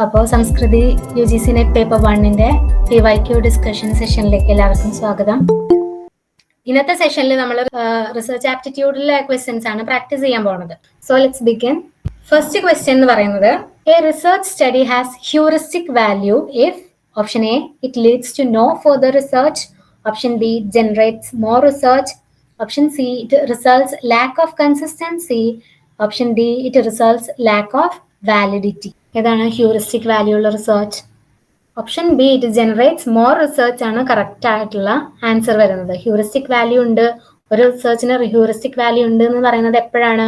അപ്പോൾ Samskriti UGC net paper 1-ന്റെ PYQ discussion സെഷനിലേക്ക് എല്ലാവർക്കും സ്വാഗതം. ഇന്നത്തെ സെഷനിൽ നമ്മൾ റിസർച്ച് ആപ്റ്റിറ്റ്യൂഡിലെ ക്വസ്റ്റ്യൻസ് ആണ് പ്രാക്ടീസ് ചെയ്യാൻ പോകുന്നത്. So let's begin. First question എന്ന് പറയുന്നത്, a research study has heuristic value if option A it leads to no further research, option B generates more research, option C it results lack of consistency, option D it results lack of validity. ഏതാണ് heuristic value ഉള്ള റിസർച്ച്? Option B it generates more research ആണ് correct ആയിട്ടുള്ള answer വരുന്നത്. Heuristic value ഉണ്ട്, ഒരു റിസർച്ചിന് heuristic value ഉണ്ട് എന്ന് പറയുന്നത് എപ്പോഴാണ്?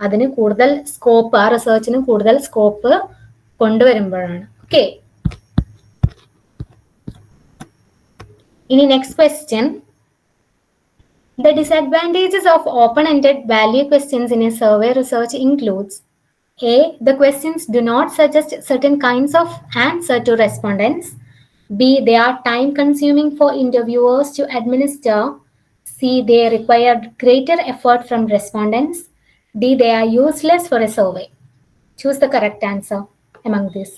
അതിന് കൂടുതൽ സ്കോപ്പ്, ആ റിസർച്ചിന് കൂടുതൽ സ്കോപ്പ് കൊണ്ടുവരുമ്പോഴാണ്. ഓക്കെ, ഇനി next question. The disadvantages of open-ended value questions in a survey research includes: A. The questions do not suggest certain kinds of answer to respondents. B. They are time-consuming for interviewers to administer. C. They require greater effort from respondents. D. They are useless for a survey. Choose the correct answer among these.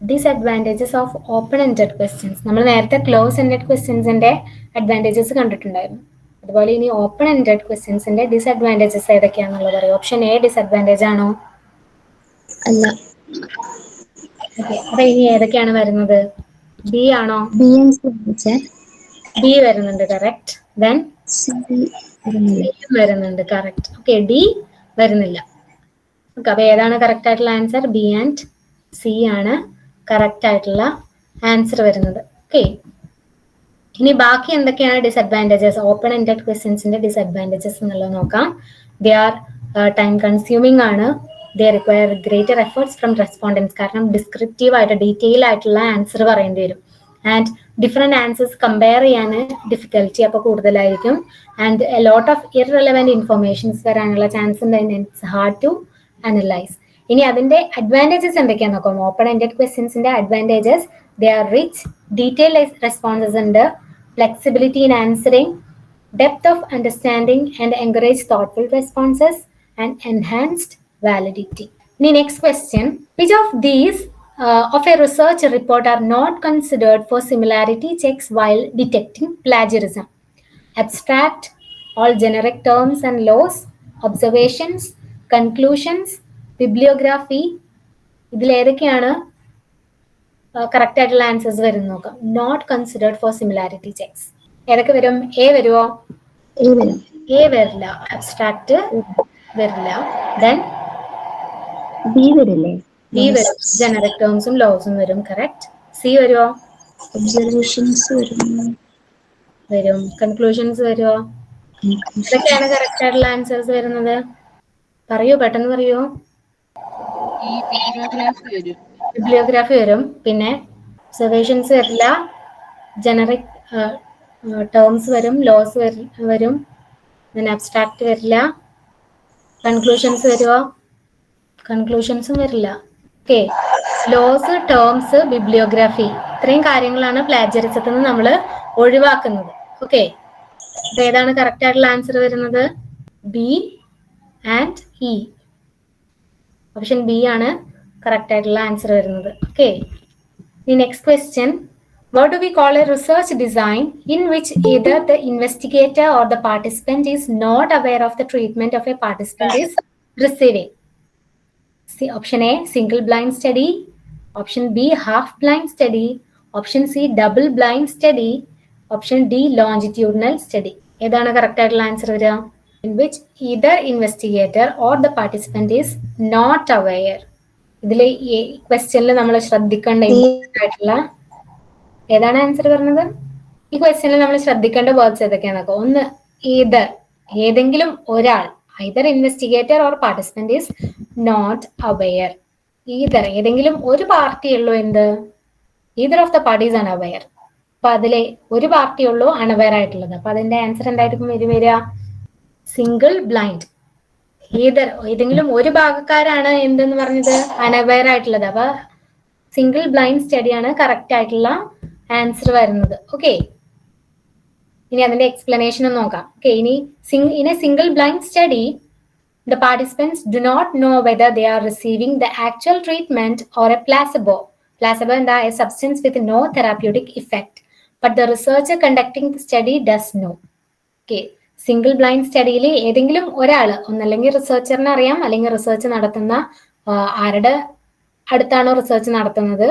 Disadvantages of open-ended questions. നമ്മൾ നേരത്തെ close-ended questions-ന്റെ advantages കണ്ടിട്ടുണ്ടായിരുന്നു. അതുപോലെ ഇനി open ended ക്വസ്റ്റ്യൻസിന്റെ disadvantages ഏതൊക്കെയാണെന്നുള്ളത് പറയും. Option A disadvantage ആണോ? അല്ല. അപ്പൊ ഇനി ഏതൊക്കെയാണ് വരുന്നത്? ബി ആണോ? ബി വരുന്നുണ്ട്, കറക്റ്റ്. ദെൻ സി വരുന്നുണ്ട്, കറക്റ്റ്. ഓക്കെ, ഡി വരുന്നില്ല. ഓക്കെ, അപ്പൊ ഏതാണ് കറക്റ്റ് ആയിട്ടുള്ള ആൻസർ? ബി ആൻഡ് സി ആണ് കറക്റ്റ് ആയിട്ടുള്ള ആൻസർ വരുന്നത്. ഓക്കെ, ഇനി ബാക്കി എന്തൊക്കെയാണ് ഡിസഡ്വാൻറ്റേജസ്, ഓപ്പൺ എൻഡഡ് ക്വസ്റ്റ്യൻസിന്റെ ഡിസഡ്വാൻറ്റേജസ് എന്നുള്ളത് നോക്കാം. ദേ ആർ ടൈം കൺസ്യൂമിംഗ് ആണ്. They require greater efforts from respondents. കാരണം ഡിസ്ക്രിപ്റ്റീവ് ആയിട്ട് ഡീറ്റെയിൽ ആയിട്ടുള്ള ആൻസർ പറയേണ്ടി വരും. ആൻഡ് ഡിഫറെന്റ് ആൻസേഴ്സ് കമ്പയർ ചെയ്യാൻ ഡിഫിക്കൽറ്റി അപ്പോൾ കൂടുതലായിരിക്കും. And a lot of irrelevant informations വരാനുള്ള ചാൻസ് ഉണ്ട്. It's hard to analyse. ഇനി അതിന്റെ അഡ്വാൻറ്റേജസ് എന്തൊക്കെയാന്ന് നോക്കാം. ഓപ്പൺ എൻഡഡ് ക്വസ്റ്റ്യൻസിന്റെ advantages: they are rich, detail responses ഉണ്ട്, flexibility in answering, depth of understanding and encourage thoughtful responses, and enhanced validity. The next question, which of these of a research report are not considered for similarity checks while detecting plagiarism? Abstract, all generic terms and laws, observations, conclusions, bibliography. ഇതിൽ ഏതൊക്കെയാണ് correct ആയിട്ടുള്ള answers വരും നോക്കാം. Not considered for similarity checks ഏതൊക്കെ വരും? A വരുമോ? A വരില്ല. Abstract വരില്ല. ദെൻ ബി വരില്ലേ? ബി വരും. ജനറിക് ടേംസും ലോസും വരും, കറക്റ്റ്. സി വരുമോ? ഒബ്സർവേഷൻസ് വരും. കൺക്ലൂഷൻസ് വരുമോ? ഇതൊക്കെയാണ് കറക്റ്റ് ആയിട്ടുള്ള ആൻസേഴ്സ് വരുന്നത്. പറയൂ, പെട്ടെന്ന് പറയൂ. ബിബ്ലിയോഗ്രാഫി വരും. പിന്നെ ഒബ്സർവേഷൻസ് വരില്ല. ജനറിക് ടേംസ് വരും, ലോസ് വരും. പിന്നെ അബ്സ്ട്രാക്ട് വരില്ല. കൺക്ലൂഷൻസ് വരുമോ? കൺക്ലൂഷൻസും വരില്ല. ഓക്കെ, ലോസ്, ടേംസ്, ബിബ്ലിയോഗ്രാഫി, ഇത്രയും കാര്യങ്ങളാണ് പ്ലാജിയറിസത്തിൽ നിന്ന് നമ്മൾ ഒഴിവാക്കുന്നത്. ഓക്കെ, അപ്പൊ ഏതാണ് കറക്റ്റ് ആയിട്ടുള്ള ആൻസർ വരുന്നത്? B and E. Option B ആണ് കറക്റ്റ് ആയിട്ടുള്ള ആൻസർ വരുന്നത്. Okay, the next question, what do we call a research design in which either the investigator or the participant is not aware of the treatment of a participant is receiving? See, option A single blind study, option B half blind study, option C double blind study, option D longitudinal study. ഏതാണ് correct ആയിട്ടുള്ള answer വരിക? in which either investigator or the participant is not aware. ഇതിൽ ഈ ക്വസ്റ്റ്യനിൽ നമ്മൾ ശ്രദ്ധിക്കേണ്ട ആയിട്ടുള്ള ഏതാണ് ആൻസർ പറഞ്ഞത്? ഈ ക്വസ്റ്റ്യനിൽ നമ്മൾ ശ്രദ്ധിക്കേണ്ട വേർഡ്സ് ഏതൊക്കെയാണെന്നൊക്കെ. ഒന്ന്, either, ഏതെങ്കിലും ഒരാൾ, either investigator or participant is not aware. either, ഏതെങ്കിലും ഒരു പാർട്ടി ഉള്ളൂ എന്ത്? either of the parties unaware. അപ്പൊ അതിലെ ഒരു പാർട്ടി ഉള്ളൂ അണവെയർ ആയിട്ടുള്ളത്. അപ്പൊ അതിന്റെ ആൻസർ എന്തായിരിക്കും വരിക? Single blind. ഏതെങ്കിലും ഒരു ഭാഗക്കാരാണ് എന്തെന്ന് പറഞ്ഞത്? അനവെയർ ആയിട്ടുള്ളത്. അപ്പൊ സിംഗിൾ ബ്ലൈൻഡ് സ്റ്റഡിയാണ് കറക്റ്റ് ആയിട്ടുള്ള ആൻസർ വരുന്നത്. ഓക്കെ, ഇനി അതിന്റെ എക്സ്പ്ലനേഷൻ ഒന്ന് നോക്കാം. ഓക്കെ, ഇനി in A single blind study The participants do not know whether they are receiving the actual treatment or a placebo. Placebo is a substance with no therapeutic effect, but the researcher conducting the study does know. Okay. Single blind സ്റ്റഡിയിൽ ഏതെങ്കിലും ഒരാൾ ഒന്നല്ലെങ്കിൽ റിസർച്ചറിനെ അറിയാം, അല്ലെങ്കിൽ research നടത്തുന്ന ആരുടെ അടുത്താണോ research നടത്തുന്നത്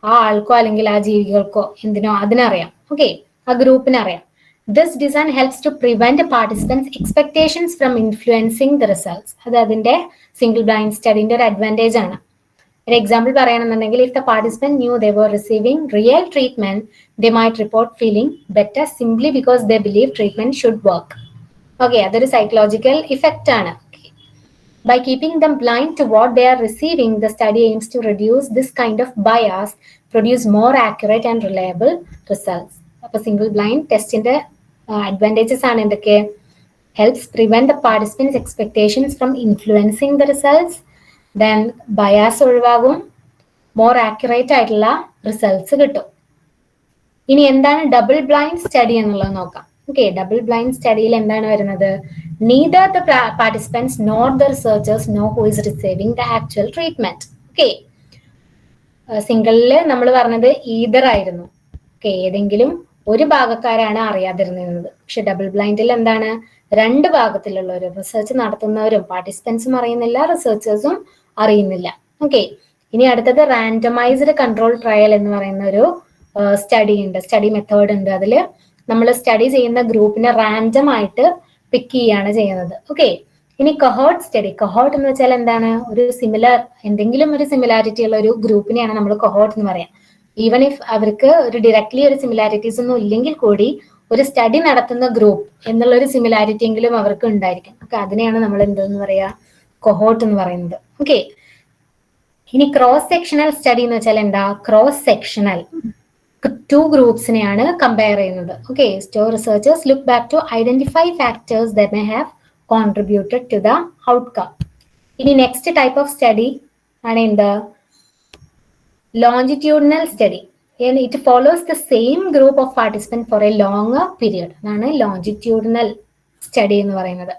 ആ ആൾക്കോ അല്ലെങ്കിൽ ആ ജീവികൾക്കോ എന്തിനോ അതിനറിയാം. ഓക്കെ, ആ ഗ്രൂപ്പിനറിയാം. This design helps to prevent participants' expectations from influencing the results. അത് അതിന്റെ സിംഗിൾ ബ്ലൈൻഡ് സ്റ്റഡിന്റെ ഒരു അഡ്വാൻറ്റേജ് ആണ്. ഒരു എക്സാമ്പിൾ പറയുകയാണെന്നുണ്ടെങ്കിൽ, if the participant knew they were receiving real treatment, they might report feeling better simply because they believe treatment should work. Okay, അതൊരു psychological effect ആണ്. By keeping them blind to what they are receiving, the study aims to reduce this kind of bias, produce more accurate and reliable results. അപ്പോൾ single blind ടെസ്റ്റിന്റെ advantages ആണ് എന്തൊക്കെ? Helps prevent the participants' expectations from influencing the results. Then bias ഒഴിവാകും, more accurate ആയിട്ടുള്ള results കിട്ടും. ഇനി എന്താണ് double blind study എന്നുള്ളത് നോക്കാം. ഓക്കെ, ഡബിൾ ബ്ലൈൻഡ് സ്റ്റഡിയിൽ എന്താണ് വരുന്നത്? Neither the participants nor the researchers know who is receiving the actual treatment. Okay, സിംഗിളില് നമ്മൾ പറഞ്ഞത് ഈതർ ആയിരുന്നു. ഓക്കെ, ഏതെങ്കിലും ഒരു ഭാഗക്കാരാണ് അറിയാതിരുന്നത്. പക്ഷെ ഡബിൾ ബ്ലൈൻഡിൽ എന്താണ്? രണ്ട് ഭാഗത്തിലുള്ളവരും, റിസർച്ച് നടത്തുന്നവരും പാർട്ടിസിപ്പൻസും അറിയുന്നില്ല, റിസർച്ചേഴ്സും അറിയുന്നില്ല. ഓക്കെ, ഇനി അടുത്തത് റാൻഡമൈസ്ഡ് കൺട്രോൾ ട്രയൽ എന്ന് പറയുന്ന ഒരു സ്റ്റഡി ഉണ്ട്, സ്റ്റഡി മെത്തേഡ് ഉണ്ട്. അതിൽ നമ്മൾ സ്റ്റഡി ചെയ്യുന്ന ഗ്രൂപ്പിനെ റാൻഡം ആയിട്ട് പിക്ക് ചെയ്യാണ് ചെയ്യുന്നത്. ഓക്കെ, ഇനി കൊഹോർട്ട് സ്റ്റഡി. കൊഹോർട്ട് എന്ന് വെച്ചാൽ എന്താണ്? ഒരു എന്തെങ്കിലും ഒരു സിമിലാരിറ്റി ഉള്ള ഒരു ഗ്രൂപ്പിനെയാണ് നമ്മൾ കൊഹോർട്ട് എന്ന് പറയാം. ഈവൻ ഇഫ് അവർക്ക് ഒരു ഡയറക്ട്ലി ഒരു സിമിലാരിറ്റീസ് ഒന്നും ഇല്ലെങ്കിൽ കൂടി ഒരു സ്റ്റഡി നടത്തുന്ന ഗ്രൂപ്പ് എന്നുള്ള ഒരു സിമിലാരിറ്റി എങ്കിലും അവർക്ക് ഉണ്ടായിരിക്കും. ഓക്കെ, അതിനെയാണ് നമ്മൾ എന്തെന്ന് പറയാ? കൊഹോർട്ട് എന്ന് പറയുന്നത്. ഓക്കെ, ഇനി ക്രോസ് സെക്ഷണൽ സ്റ്റഡി എന്ന് വെച്ചാൽ എന്താ? ക്രോസ് സെക്ഷണൽ ടു ഗ്രൂപ്പ്സിനെയാണ് കമ്പയർ ചെയ്യുന്നത്. Okay, so researchers look back to identify factors that may have contributed to the outcome. ഇനി നെക്സ്റ്റ് ടൈപ്പ് ഓഫ് സ്റ്റഡി ആണ് എന്ത്? Longitudinal study. It follows the same group of participants for a longer period. അതാണ് longitudinal study എന്ന് പറയുന്നത്.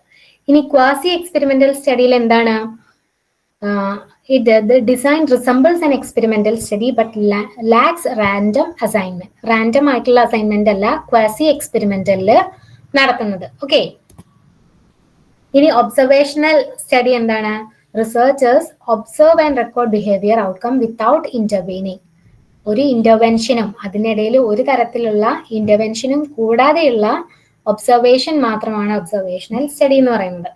ഇനി quasi experimental സ്റ്റഡിയിൽ എന്താണ്? The design resembles an experimental study but lacks random assignment. Random ആയിട്ടുള്ള assignment അല്ല quasi എക്സ്പെരിമെന്റലില് നടത്തുന്നത്. ഓക്കെ, ഇനി observational study എന്താണ്? Researchers observe and record behaviour outcome without intervening. ഒരു ഇന്റർവെൻഷനും അതിനിടയിൽ ഒരു തരത്തിലുള്ള ഇന്റർവെൻഷനും കൂടാതെയുള്ള ഒബ്സർവേഷൻ മാത്രമാണ് ഒബ്സർവേഷണൽ സ്റ്റഡി എന്ന് പറയുന്നത്.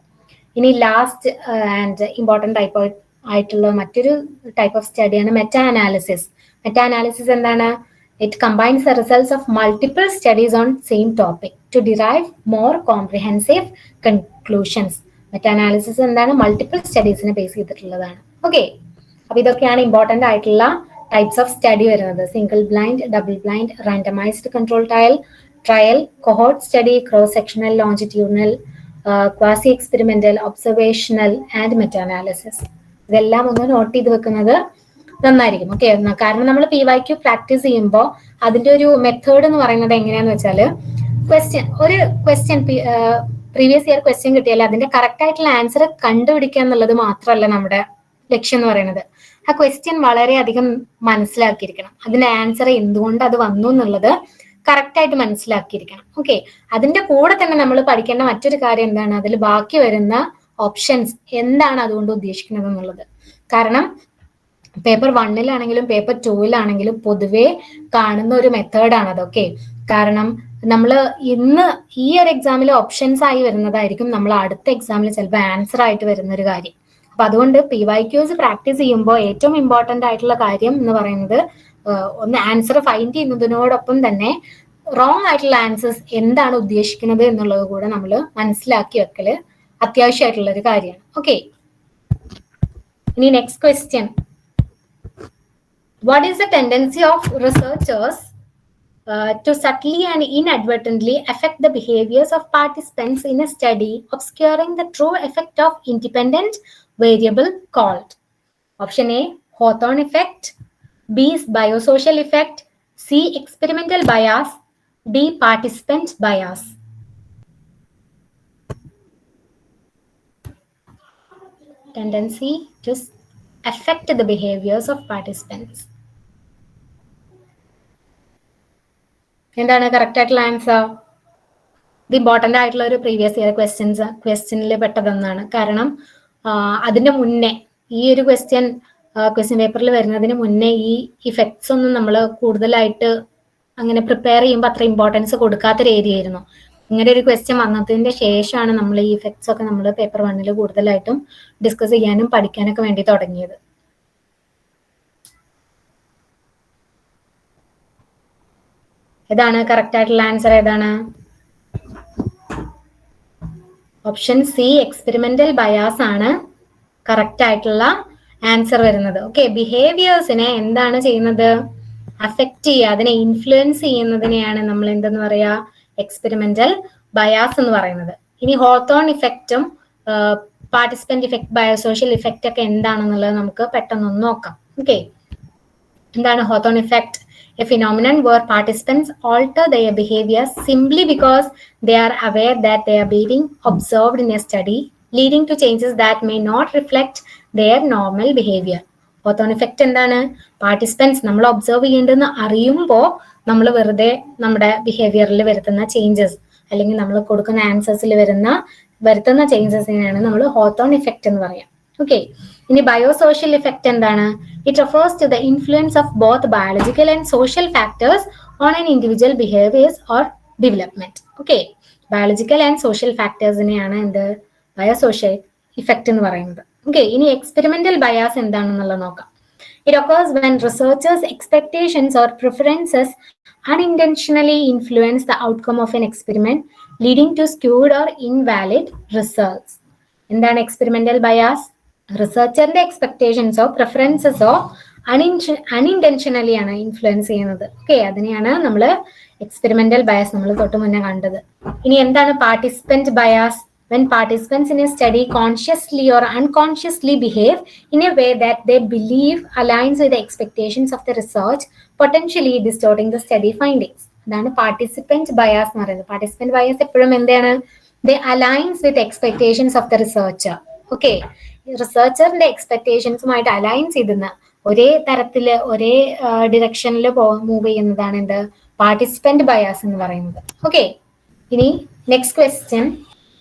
ഇനി ലാസ്റ്റ് ആൻഡ് ഇമ്പോർട്ടൻറ്റ് ടൈപ്പ് ആയിട്ടുള്ള മറ്റൊരു ടൈപ്പ് ഓഫ് സ്റ്റഡിയാണ് മെറ്റാ അനാലിസിസ്. മെറ്റാ അനാലിസിസ് എന്താണ്? It combines the results of multiple studies on same topic to derive more comprehensive conclusions. Meta analysis എന്താണ്? മൾട്ടിപ്പിൾ സ്റ്റഡീസിനെ ബേസ് ചെയ്തിട്ടുള്ളതാണ്. ഓക്കെ, അപ്പൊ ഇതൊക്കെയാണ് ഇമ്പോർട്ടൻ്റ് ആയിട്ടുള്ള ടൈപ്സ് ഓഫ് സ്റ്റഡി വരുന്നത്. Single blind, double blind, randomised control trial, cohort study, cross sectional, longitudinal, quasi experimental, observational and meta analysis. ഇതെല്ലാം ഒന്ന് not ചെയ്ത് വെക്കുന്നത് നന്നായിരിക്കും. ഓക്കെ, കാരണം നമ്മൾ PYQ പ്രാക്ടീസ് ചെയ്യുമ്പോൾ അതിന്റെ ഒരു മെത്തേഡ് എന്ന് പറയുന്നത് എങ്ങനെയാന്ന് വെച്ചാല്, ഒരു ക്വസ്റ്റ്യൻ പ്രീവിയസ് ഇയർ ക്വസ്റ്റ്യൻ കിട്ടിയാൽ അതിന്റെ കറക്റ്റ് ആയിട്ടുള്ള ആൻസർ കണ്ടുപിടിക്കുക എന്നുള്ളത് മാത്രമല്ല നമ്മുടെ ലക്ഷ്യം എന്ന് പറയുന്നത്. ആ ക്വസ്റ്റ്യൻ വളരെയധികം മനസ്സിലാക്കിയിരിക്കണം, അതിന്റെ ആൻസർ എന്തുകൊണ്ട് അത് വന്നു എന്നുള്ളത് കറക്റ്റ് ആയിട്ട് മനസ്സിലാക്കിയിരിക്കണം. ഓക്കെ, അതിന്റെ കൂടെ തന്നെ നമ്മൾ പഠിക്കേണ്ട മറ്റൊരു കാര്യം എന്താണ്? അതിൽ ബാക്കി വരുന്ന ഓപ്ഷൻസ് എന്താണ് അതുകൊണ്ട് ഉദ്ദേശിക്കുന്നത് എന്നുള്ളത്. കാരണം പേപ്പർ 1-ലാണെങ്കിലും പേപ്പർ 2-ലാണെങ്കിലും പൊതുവെ കാണുന്ന ഒരു മെത്തേഡാണ് അതൊക്കെ. കാരണം നമ്മൾ ഇന്ന് ഈ ഒരു എക്സാമിൽ ഓപ്ഷൻസ് ആയി വരുന്നതായിരിക്കും നമ്മൾ അടുത്ത എക്സാമിൽ ചിലപ്പോൾ ആൻസർ ആയിട്ട് വരുന്ന ഒരു കാര്യം. അപ്പൊ അതുകൊണ്ട് PYQs പ്രാക്ടീസ് ചെയ്യുമ്പോൾ ഏറ്റവും ഇമ്പോർട്ടന്റ് ആയിട്ടുള്ള കാര്യം എന്ന് പറയുന്നത് ഒന്ന് ആൻസർ ഫൈൻഡ് ചെയ്യുന്നതിനോടൊപ്പം തന്നെ റോങ് ആയിട്ടുള്ള ആൻസേഴ്സ് എന്താണ് ഉദ്ദേശിക്കുന്നത് എന്നുള്ളത് കൂടെ നമ്മൾ മനസ്സിലാക്കി വെക്കല് അത്യാവശ്യമായിട്ടുള്ള ഒരു കാര്യമാണ്. ഓക്കെ, ഇനി next question. What is the tendency of researchers to subtly and inadvertently affect the behaviors of participants in a study, obscuring the true effect of independent variable called? Option A, Hawthorne effect. B is biosocial effect. C, experimental bias. D, participant bias. tendency to affect the behaviors of participants. എന്താണ് correct ആയിട്ടുള്ള answer? ഇത് important ആയിട്ടുള്ള ഒരു previous year ക്വസ്റ്റ്യനിൽ പെട്ടതെന്നാണ്. കാരണം അതിന്റെ മുന്നേ ഈ ഒരു ക്വസ്റ്റ്യൻ പേപ്പറിൽ വരുന്നതിന് മുന്നേ ഈ ഇഫക്ട്സ് ഒന്നും നമ്മൾ കൂടുതലായിട്ട് അങ്ങനെ പ്രിപ്പയർ ചെയ്യുമ്പോൾ അത്ര ഇമ്പോർട്ടൻസ് കൊടുക്കാത്തൊരു ഏരിയ ആയിരുന്നു. ഇങ്ങനെ ഒരു ക്വസ്റ്റ്യൻ വന്നതിന്റെ ശേഷമാണ് നമ്മൾ ഈ ഇഫക്ട്സ് ഒക്കെ നമ്മൾ പേപ്പർ 1 കൂടുതലായിട്ടും ഡിസ്കസ് ചെയ്യാനും പഠിക്കാനൊക്കെ വേണ്ടി തുടങ്ങിയത്. ഏതാണ് കറക്റ്റ് ആയിട്ടുള്ള ആൻസർ? ഏതാണ്? ഓപ്ഷൻ സി, എക്സ്പെരിമെന്റൽ ബയാസ് ആണ് കറക്റ്റ് ആയിട്ടുള്ള ആൻസർ വരുന്നത്. ഓക്കെ, ബിഹേവിയേഴ്സിനെ എന്താണ് ചെയ്യുന്നത്? അഫക്റ്റ് ചെയ്യുക, അതിനെ ഇൻഫ്ലുവൻസ് ചെയ്യുന്നതിനെയാണ് നമ്മൾ എന്തെന്ന് പറയാ? എക്സ്പെരിമെന്റൽ ബയാസ് എന്ന് പറയുന്നത്. ഇനി ഹോത്തോൺ ഇഫക്റ്റും പാർട്ടിസിപ്പന്റ് ഇഫക്ട്, ബയോസോഷ്യൽ ഇഫക്റ്റ് ഒക്കെ എന്താണെന്നുള്ളത് നമുക്ക് പെട്ടെന്നൊന്ന് നോക്കാം. ഓക്കെ, എന്താണ് Hawthorne effect? A phenomenon where participants alter their behavior simply because they are aware that they are being observed in a study, leading to changes that may not reflect their normal behavior. Hawthorne effect എന്താണ്? Participants നമ്മൾ observe ചെയ്യേണ്ടെന്ന് അറിയുമ്പോൾ നമ്മൾ വെറുതെ നമ്മുടെ ബിഹേവിയറിൽ വരുത്തുന്ന changes അല്ലെങ്കിൽ നമ്മൾ കൊടുക്കുന്ന ആൻസേഴ്സിൽ വരുത്തുന്ന ചേഞ്ചസിനെയാണ് നമ്മൾ ഹോത്തോൺ ഇഫക്റ്റ് എന്ന് പറയാം. ഓക്കെ, ഇനി ബയോസോഷ്യൽ ഇഫക്റ്റ് എന്താണ്? It refers to the influence of both biological and social factors on an individual behaviors or development. Okay, biological and social factors നെയാണ് എന്ത് ബയോസോഷ്യൽ ഇഫക്റ്റ് എന്ന് പറയുന്നത്. ഓക്കെ, ഇനി എക്സ്പെരിമെന്റൽ ബയാസ് എന്താണെന്നുള്ളത് നോക്കാം. It occurs when researchers' expectations or preferences unintentionally influence the outcome of an experiment, leading to skewed or invalid results. എന്താണ് experimental bias? റിസർച്ചറിന്റെ എക്സ്പെക്ടേഷൻസോ പ്രിഫറൻസസോ unintentionally ആണ് influence ചെയ്യുന്നത്. ഓക്കെ, അതിനെയാണ് നമ്മൾ എക്സ്പെരിമെന്റൽ ബയാസ് നമ്മൾ തൊട്ട് മുന്നേ കണ്ടത്. ഇനി എന്താണ് participant bias? When participants in a study consciously or unconsciously behave in a way that they believe aligns with the expectations of the research, potentially distorting the study findings. അതാണ് participant bias എന്ന് പറയുന്നത്. Participant bias എപ്പോഴും എന്താണ്? They aligns with expectations of the researcher. ഓക്കെ, റിസർച്ചറിന്റെ എക്സ്പെക്ടേഷൻസുമായിട്ട് align ചെയ്തുന്ന ഒരേ തരത്തില് ഒരേ ഡിറക്ഷനിൽ മൂവ് ചെയ്യുന്നതാണ് എന്ത്? പാർട്ടിസിപ്പന്റ് ബയാസ് എന്ന് പറയുന്നത്. ഓക്കെ, ഇനി next question.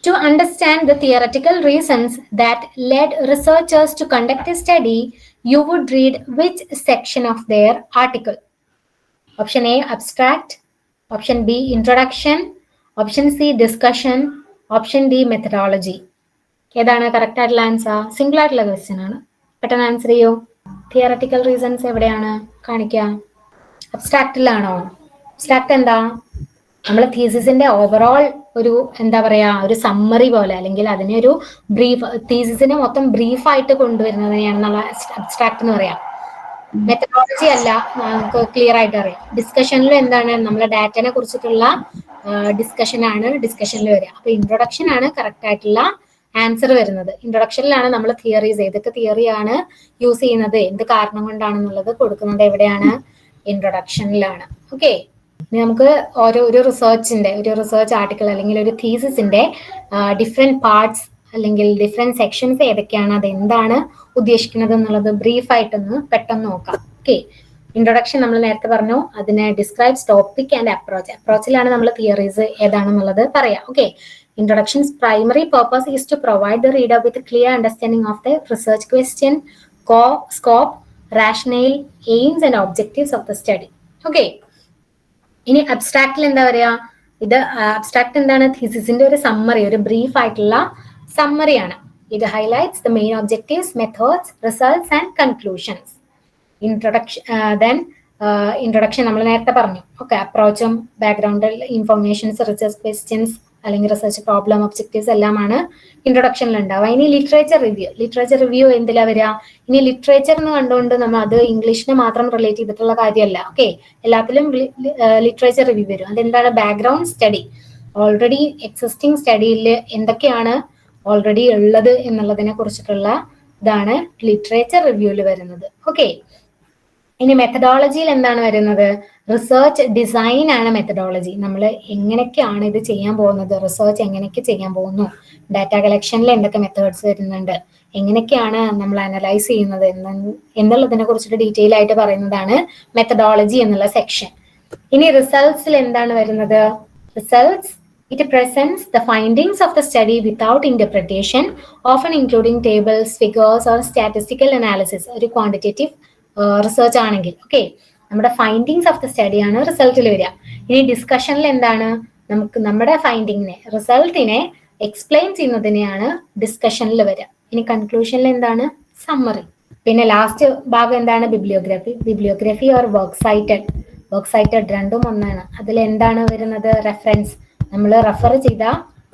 To understand the theoretical reasons that led researchers to conduct a study, you would read which section of their article? Option A, abstract. Option B, introduction. Option C, discussion. Option D, methodology. ഏതാണ് correct ആയിട്ടുള്ള answer? Single ആയിട്ടുള്ള question ആണ്, പെട്ടെന്ന് answer ചെയ്യൂ. Theoretical reasons എവിടെയാണ് കാണിക്കുക? അബ്സ്ട്രാക്റ്റിലാണോ? Abstract എന്താ? നമ്മൾ തീസിസിന്റെ ഓവറോൾ ഒരു എന്താ പറയാ ഒരു സമ്മറി പോലെ, അല്ലെങ്കിൽ അതിനെ ഒരു ബ്രീഫ്, തീസിസിനെ മൊത്തം ബ്രീഫായിട്ട് കൊണ്ടുവരുന്നതിനെയാണ് നമ്മൾ അബ്സ്ട്രാക്ട് എന്ന് പറയാം. മെത്തഡോളജി അല്ല, നമുക്ക് ക്ലിയർ ആയിട്ട് അറിയാം. ഡിസ്കഷനിൽ എന്താണ്? നമ്മളെ ഡാറ്റനെ കുറിച്ചിട്ടുള്ള ഡിസ്കഷനാണ് ഡിസ്കഷനിൽ വരിക. അപ്പൊ ഇൻട്രൊഡക്ഷൻ ആണ് കറക്റ്റ് ആയിട്ടുള്ള ആൻസർ വരുന്നത്. ഇൻട്രൊഡക്ഷനിലാണ് നമ്മൾ തിയറീസ്, ഏതൊക്കെ തിയറിയാണ് യൂസ് ചെയ്യുന്നത്, എന്ത് കാരണം കൊണ്ടാണെന്നുള്ളത് കൊടുക്കുന്നത് എവിടെയാണ്? ഇൻട്രൊഡക്ഷനിലാണ്. ഓക്കെ, ഇനി നമുക്ക് ഒരു റിസർച്ച് ആർട്ടിക്കിൾ അല്ലെങ്കിൽ ഒരു തീസിസിന്റെ ഡിഫറെന്റ് പാർട്സ് അല്ലെങ്കിൽ ഡിഫറെന്റ് സെക്ഷൻസ് ഏതൊക്കെയാണ്, അത് എന്താണ് ഉദ്ദേശിക്കുന്നത് എന്നുള്ളത് ബ്രീഫായിട്ടൊന്ന് പെട്ടെന്ന് നോക്കാം. ഓക്കെ, ഇൻട്രൊഡക്ഷൻ നമ്മൾ നേരത്തെ പറഞ്ഞു, അതിനെ ഡിസ്ക്രൈബ്സ് ടോപ്പിക് ആൻഡ് അപ്രോച്ച്. അപ്രോച്ചിലാണ് നമ്മൾ തിയറീസ് ഏതാണെന്നുള്ളത് പറയാം. Okay, introduction's primary purpose is to provide the reader with a clear understanding of the research question, scope, rationale, aims and objectives of the study. Okay, ഇനി അബ്സ്ട്രാക്റ്റിൽ എന്താ പറയാ? ഇത് abstract എന്താണ്? തീസിസിന്റെ ഒരു summary, ഒരു brief ആയിട്ടുള്ള സമ്മറിയാണ്. ഇത് highlights the main objectives, methods, results and conclusions. Introduction നമ്മൾ നേരത്തെ പറഞ്ഞു. ഓക്കെ, അപ്രോച്ചും ബാക്ക്ഗ്രൗണ്ടിൽ ഇൻഫർമേഷൻസ്, റിസർച്ച് ക്വസ്റ്റ്യൻസ് അല്ലെങ്കിൽ റിസർച്ച് പ്രോബ്ലം, ഒബ്ജക്റ്റീവ്സ് എല്ലാമാണ് ഇൻട്രൊഡക്ഷനിൽ ഉണ്ടാവുക. ഇനി ലിറ്ററേച്ചർ റിവ്യൂ എന്തിലാ വരിക? ഇനി ലിറ്ററേച്ചർ എന്ന് കണ്ടുകൊണ്ട് നമ്മൾ അത് ഇംഗ്ലീഷിന് മാത്രം റിലേറ്റ് ചെയ്തിട്ടുള്ള കാര്യമല്ല. ഓക്കെ, എല്ലാത്തിലും ലിറ്ററേച്ചർ റിവ്യൂ വരും. അതെന്താണ്? ബാക്ക്ഗ്രൗണ്ട് സ്റ്റഡി, ഓൾറെഡി എക്സിസ്റ്റിംഗ് സ്റ്റഡിയിൽ എന്തൊക്കെയാണ് ഓൾറെഡി ഉള്ളത് എന്നുള്ളതിനെ കുറിച്ചിട്ടുള്ള ഇതാണ് ലിറ്ററേച്ചർ റിവ്യൂവിൽ വരുന്നത്. ഓക്കെ, ഇനി മെത്തഡോളജിയിൽ എന്താണ് വരുന്നത്? റിസർച്ച് ഡിസൈൻ ആണ് മെത്തഡോളജി. നമ്മൾ എങ്ങനെയൊക്കെയാണ് ഇത് ചെയ്യാൻ പോകുന്നത്, റിസർച്ച് എങ്ങനെയൊക്കെ ചെയ്യാൻ പോകുന്നു, ഡാറ്റ കളക്ഷനിൽ എന്തൊക്കെ മെത്തേഡ്സ് വരുന്നുണ്ട്, എങ്ങനെയൊക്കെയാണ് നമ്മൾ അനലൈസ് ചെയ്യുന്നത് എന്നുള്ളതിനെ കുറിച്ചിട്ട് ഡീറ്റെയിൽ ആയിട്ട് പറയുന്നതാണ് മെത്തഡോളജി എന്നുള്ള സെക്ഷൻ. ഇനി റിസൾട്ട്സിൽ എന്താണ് വരുന്നത്? Results it presents the findings of the study without interpretation, often including tables, figures or statistical analysis. ഒരു ക്വാണ്ടിറ്റേറ്റീവ് റിസർച്ച് ആണെങ്കിൽ ഓക്കെ, നമ്മുടെ ഫൈൻഡിങ്സ് ഓഫ് ദ സ്റ്റഡി ആണ് റിസൾട്ടിൽ വരിക. ഇനി ഡിസ്കഷനിൽ എന്താണ്? നമുക്ക് നമ്മുടെ ഫൈൻഡിങ്ങിനെ, റിസൾട്ടിനെ എക്സ്പ്ലെയിൻ ചെയ്യുന്നതിനെയാണ് ഡിസ്കഷനിൽ വരിക. ഇനി കൺക്ലൂഷനിൽ എന്താണ്? സമ്മറി. പിന്നെ ലാസ്റ്റ് ഭാഗം എന്താണ്? Bibliography or work cited. Work cited രണ്ടും ഒന്നാണ്. അതിൽ എന്താണ് വരുന്നത്? റെഫറൻസ്. നമ്മൾ റെഫർ ചെയ്ത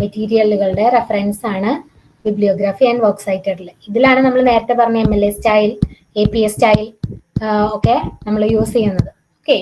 മെറ്റീരിയലുകളുടെ റെഫറൻസ് ആണ് ബിബ്ലിയോഗ്രഫി ആൻഡ് വർക്ക് സൈറ്റഡിൽ. ഇതിലാണ് നമ്മൾ നേരത്തെ പറഞ്ഞ MLA സ്റ്റൈൽ, APA സ്റ്റൈൽ ഒക്കെ നമ്മൾ യൂസ് ചെയ്യുന്നത്. ഓക്കെ.